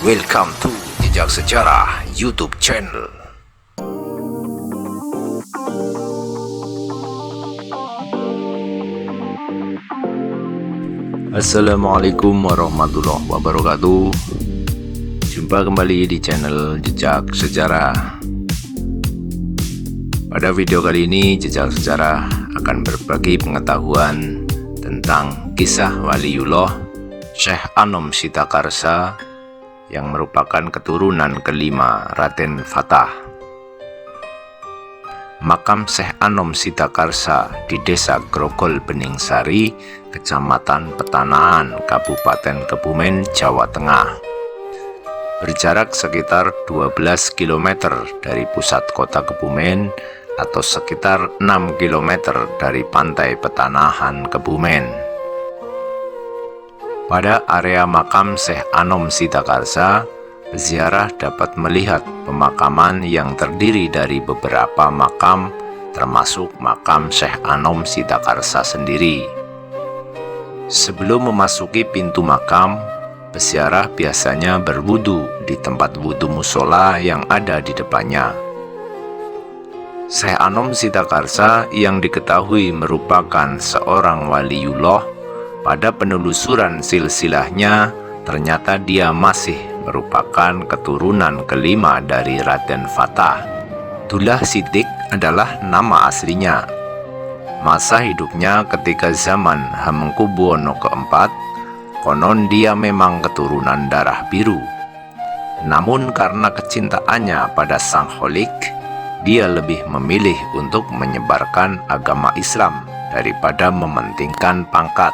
Welcome to Jejak Sejarah YouTube channel. Assalamualaikum warahmatullahi wabarakatuh. Jumpa kembali di channel Jejak Sejarah. Pada video kali ini Jejak Sejarah akan berbagi pengetahuan tentang kisah Waliullah Syekh Anom Sitakarsa yang merupakan keturunan kelima Raden Fatah. Makam Syekh Anom Sitakarsa di Desa Grogol Beningsari, Kecamatan Petanahan, Kabupaten Kebumen, Jawa Tengah. Berjarak sekitar 12 km dari pusat kota Kebumen atau sekitar 6 km dari pantai Petanahan, Kebumen. Pada area makam Syekh Anom Sitakarsa, peziarah dapat melihat pemakaman yang terdiri dari beberapa makam, termasuk makam Syekh Anom Sitakarsa sendiri. Sebelum memasuki pintu makam, peziarah biasanya berwudu di tempat wudu musola yang ada di depannya. Syekh Anom Sitakarsa yang diketahui merupakan seorang waliullah, pada penelusuran silsilahnya ternyata dia masih merupakan keturunan kelima dari Raden Fatah. Dullah Sidik adalah nama aslinya. Masa hidupnya ketika zaman Hamengkubuwono keempat, konon dia memang keturunan darah biru. Namun karena kecintaannya pada Sang Kholik, dia lebih memilih untuk menyebarkan agama Islam daripada mementingkan pangkat.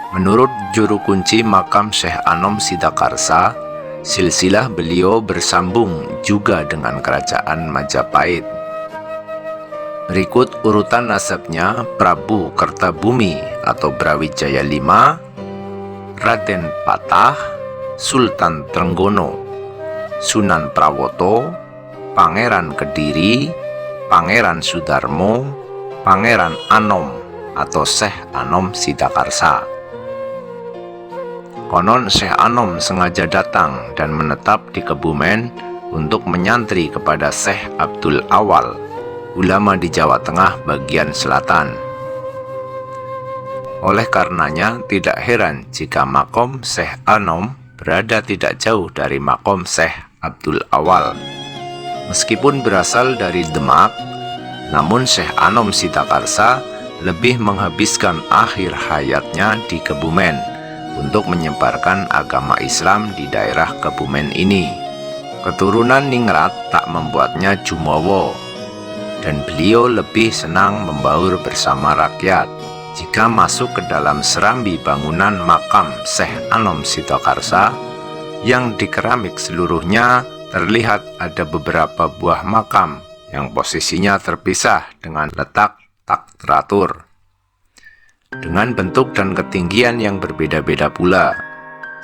Menurut juru kunci makam Syekh Anom Sitakarsa, silsilah beliau bersambung juga dengan kerajaan Majapahit. Berikut urutan nasabnya: Prabu Kertabumi atau Brawijaya V, Raden Patah, Sultan Trenggono, Sunan Prawoto, Pangeran Kediri, Pangeran Sudarmo, Pangeran Anom atau Syekh Anom Sitakarsa. Konon Syekh Anom sengaja datang dan menetap di Kebumen untuk menyantri kepada Syekh Abdul Awal, ulama di Jawa Tengah bagian selatan. Oleh karenanya tidak heran jika makom Syekh Anom berada tidak jauh dari makom Syekh Abdul Awal. Meskipun berasal dari Demak, namun Syekh Anom Sitakarsa lebih menghabiskan akhir hayatnya di Kebumen untuk menyebarkan agama Islam di daerah Kebumen ini. Keturunan ningrat tak membuatnya jumowo, dan beliau lebih senang membaur bersama rakyat. Jika masuk ke dalam serambi bangunan makam Syekh Anom Sitakarsa, yang di keramik seluruhnya terlihat ada beberapa buah makam yang posisinya terpisah dengan letak tak teratur, dengan bentuk dan ketinggian yang berbeda-beda pula.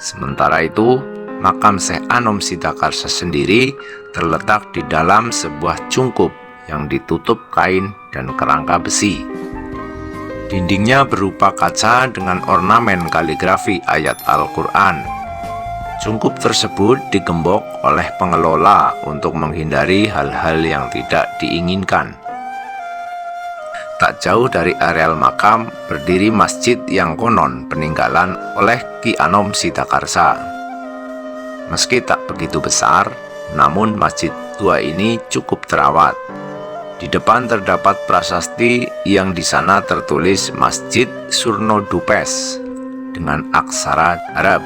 Sementara itu, makam Syekh Anom Sitakarsa sendiri terletak di dalam sebuah cungkup yang ditutup kain dan kerangka besi. Dindingnya berupa kaca dengan ornamen kaligrafi ayat Al-Quran. Cungkup tersebut digembok oleh pengelola untuk menghindari hal-hal yang tidak diinginkan. Tak jauh dari areal makam berdiri masjid yang konon peninggalan oleh Ki Anom Sitakarsa. Meski tak begitu besar, namun masjid tua ini cukup terawat. Di depan terdapat prasasti yang di sana tertulis Masjid Surno Dupes dengan aksara Arab.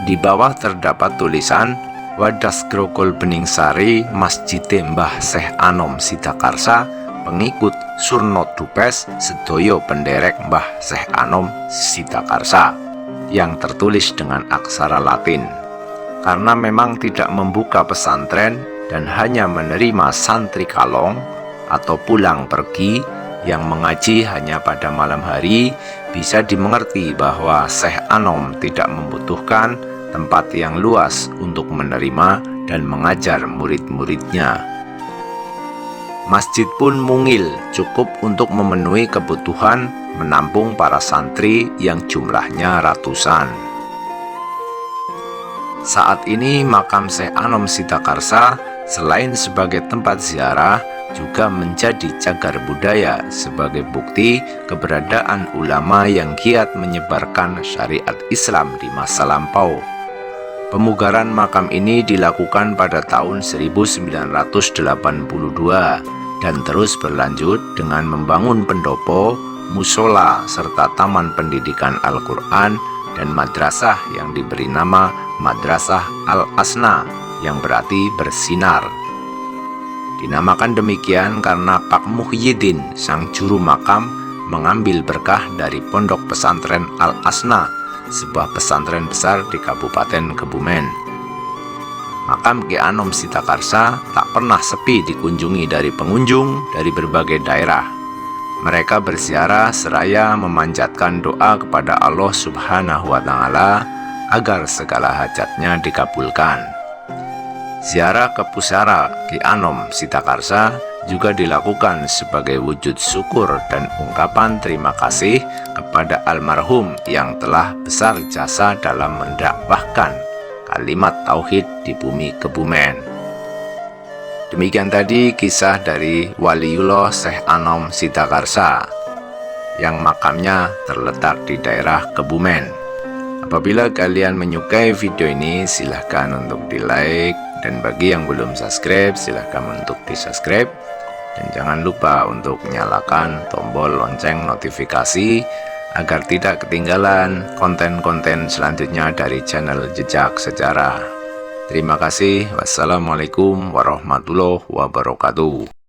Di bawah terdapat tulisan Wadas Grogol Beningsari Masjid Mbah Syekh Anom Sitakarsa, pengikut Surno Dupes Sedoyo Penderek Mbah Syekh Anom Sitakarsa, yang tertulis dengan aksara Latin. Karena memang tidak membuka pesantren dan hanya menerima santri kalong atau pulang pergi yang mengaji hanya pada malam hari, bisa dimengerti bahwa Syekh Anom tidak membutuhkan tempat yang luas untuk menerima dan mengajar murid-muridnya. Masjid pun mungil, cukup untuk memenuhi kebutuhan menampung para santri yang jumlahnya ratusan. Saat ini makam Syekh Anom Sitakarsa selain sebagai tempat ziarah juga menjadi cagar budaya sebagai bukti keberadaan ulama yang giat menyebarkan syariat Islam di masa lampau. Pemugaran makam ini dilakukan pada tahun 1982 dan terus berlanjut dengan membangun pendopo, musola, serta taman pendidikan Al-Quran dan madrasah yang diberi nama Madrasah Al-Asna yang berarti bersinar. Dinamakan demikian karena Pak Muhyiddin, sang juru makam, mengambil berkah dari pondok pesantren Al-Asna, sebuah pesantren besar di Kabupaten Kebumen. Makam Ki Anom Sitakarsa tak pernah sepi dikunjungi dari pengunjung dari berbagai daerah. Mereka berziarah seraya memanjatkan doa kepada Allah Subhanahu wa Ta'ala agar segala hajatnya dikabulkan. Ziarah ke pusara Ki Anom Sitakarsa juga dilakukan sebagai wujud syukur dan ungkapan terima kasih kepada almarhum yang telah besar jasa dalam mendakwahkan kalimat tauhid di bumi Kebumen. Demikian tadi kisah dari Waliullah Syekh Anom Sitakarsa yang makamnya terletak di daerah Kebumen. Apabila kalian menyukai video ini, silahkan untuk di-like, dan bagi yang belum subscribe, silahkan untuk di-subscribe. Dan jangan lupa untuk nyalakan tombol lonceng notifikasi agar tidak ketinggalan konten-konten selanjutnya dari channel Jejak Sejarah. Terima kasih. Wassalamualaikum warahmatullahi wabarakatuh.